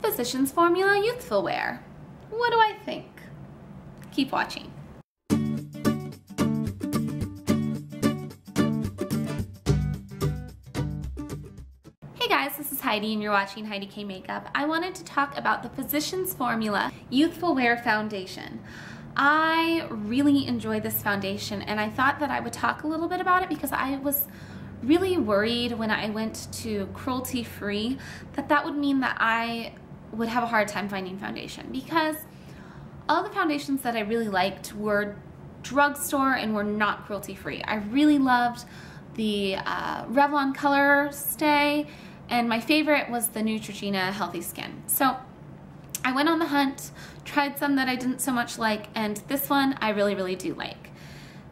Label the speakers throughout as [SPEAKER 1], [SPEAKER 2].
[SPEAKER 1] Physicians Formula Youthful Wear. What do I think? Keep watching. Hey guys, this is Heidi and you're watching HeidiKMakeup. I wanted to talk about the Physicians Formula Youthful Wear Foundation. I really enjoy this foundation and I thought that I would talk a little bit about it because I was really worried when I went to cruelty free that would mean that I would have a hard time finding foundation, because all the foundations that I really liked were drugstore and were not cruelty free. I really loved the Revlon Color Stay, and my favorite was the Neutrogena Healthy Skin. So I went on the hunt, tried some that I didn't so much like, and this one I really do like.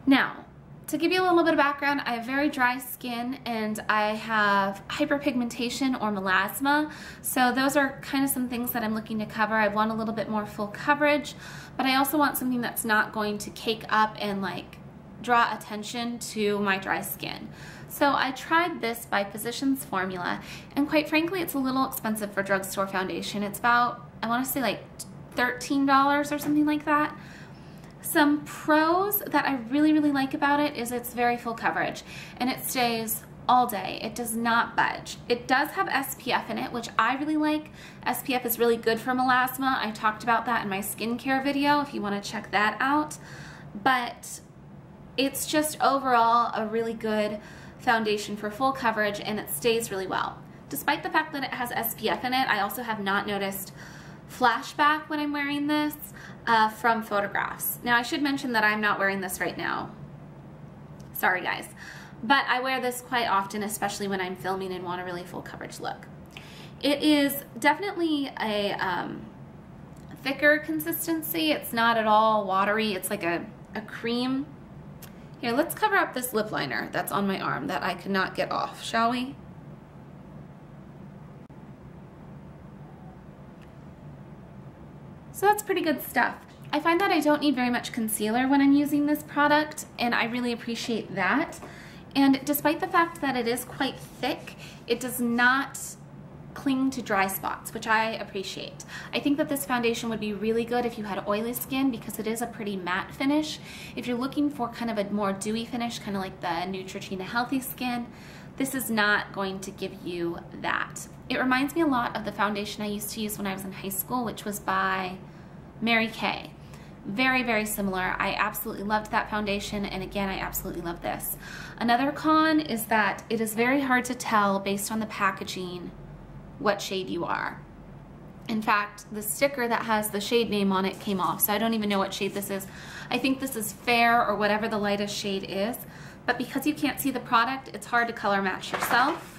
[SPEAKER 1] Now, to give you a little bit of background, I have very dry skin and I have hyperpigmentation or melasma. So those are kind of some things that I'm looking to cover. I want a little bit more full coverage, but I also want something that's not going to cake up and like draw attention to my dry skin. So I tried this by Physicians Formula, and quite frankly, it's a little expensive for drugstore foundation. It's about, I want to say like $13 or something like that. Some pros that I really like about it is it's very full coverage and it stays all day. It does not budge. It does have SPF in it, which I really like. SPF is really good for melasma. I talked about that in my skincare video if you want to check that out. But it's just overall a really good foundation for full coverage and it stays really well. Despite the fact that it has SPF in it, I also have not noticed flashback when I'm wearing this from photographs. Now I should mention that I'm not wearing this right now. Sorry guys. But I wear this quite often, especially when I'm filming and want a really full coverage look. It is definitely a thicker consistency. It's not at all watery. It's like a cream. Here, let's cover up this lip liner that's on my arm that I cannot get off, shall we? So that's pretty good stuff. I find that I don't need very much concealer when I'm using this product, and I really appreciate that. And despite the fact that it is quite thick, it does not cling to dry spots, which I appreciate. I think that this foundation would be really good if you had oily skin because it is a pretty matte finish. If you're looking for kind of a more dewy finish, kind of like the Neutrogena Healthy Skin, this is not going to give you that. It reminds me a lot of the foundation I used to use when I was in high school, which was by Mary Kay. Very similar. I absolutely loved that foundation, and again, I absolutely love this. Another con is that it is very hard to tell based on the packaging what shade you are. In fact, the sticker that has the shade name on it came off, so I don't even know what shade this is. I think this is fair or whatever the lightest shade is, but because you can't see the product, it's hard to color match yourself.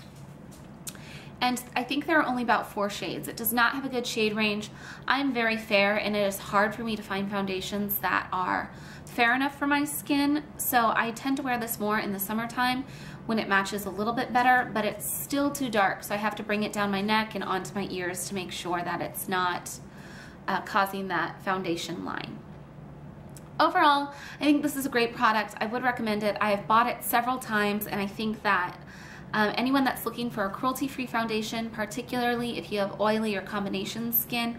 [SPEAKER 1] And I think there are only about 4 shades. It does not have a good shade range. I'm very fair and it is hard for me to find foundations that are fair enough for my skin, so I tend to wear this more in the summertime when it matches a little bit better, but it's still too dark, so I have to bring it down my neck and onto my ears to make sure that it's not causing that foundation line. Overall, I think this is a great product. I would recommend it. I have bought it several times, and I think that anyone that's looking for a cruelty-free foundation, particularly if you have oily or combination skin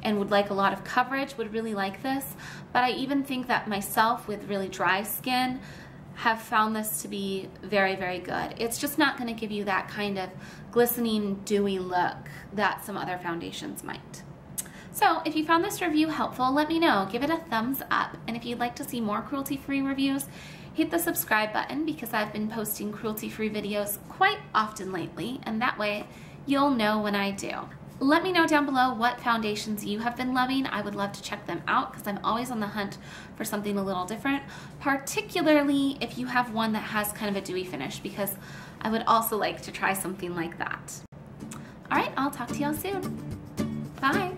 [SPEAKER 1] and would like a lot of coverage, would really like this. But I even think that myself with really dry skin have found this to be very good. It's just not going to give you that kind of glistening, dewy look that some other foundations might. So if you found this review helpful, let me know. Give it a thumbs up. And if you'd like to see more cruelty-free reviews, hit the subscribe button because I've been posting cruelty-free videos quite often lately, and that way you'll know when I do. Let me know down below what foundations you have been loving. I would love to check them out because I'm always on the hunt for something a little different, particularly if you have one that has kind of a dewy finish, because I would also like to try something like that. All right, I'll talk to y'all soon. Bye.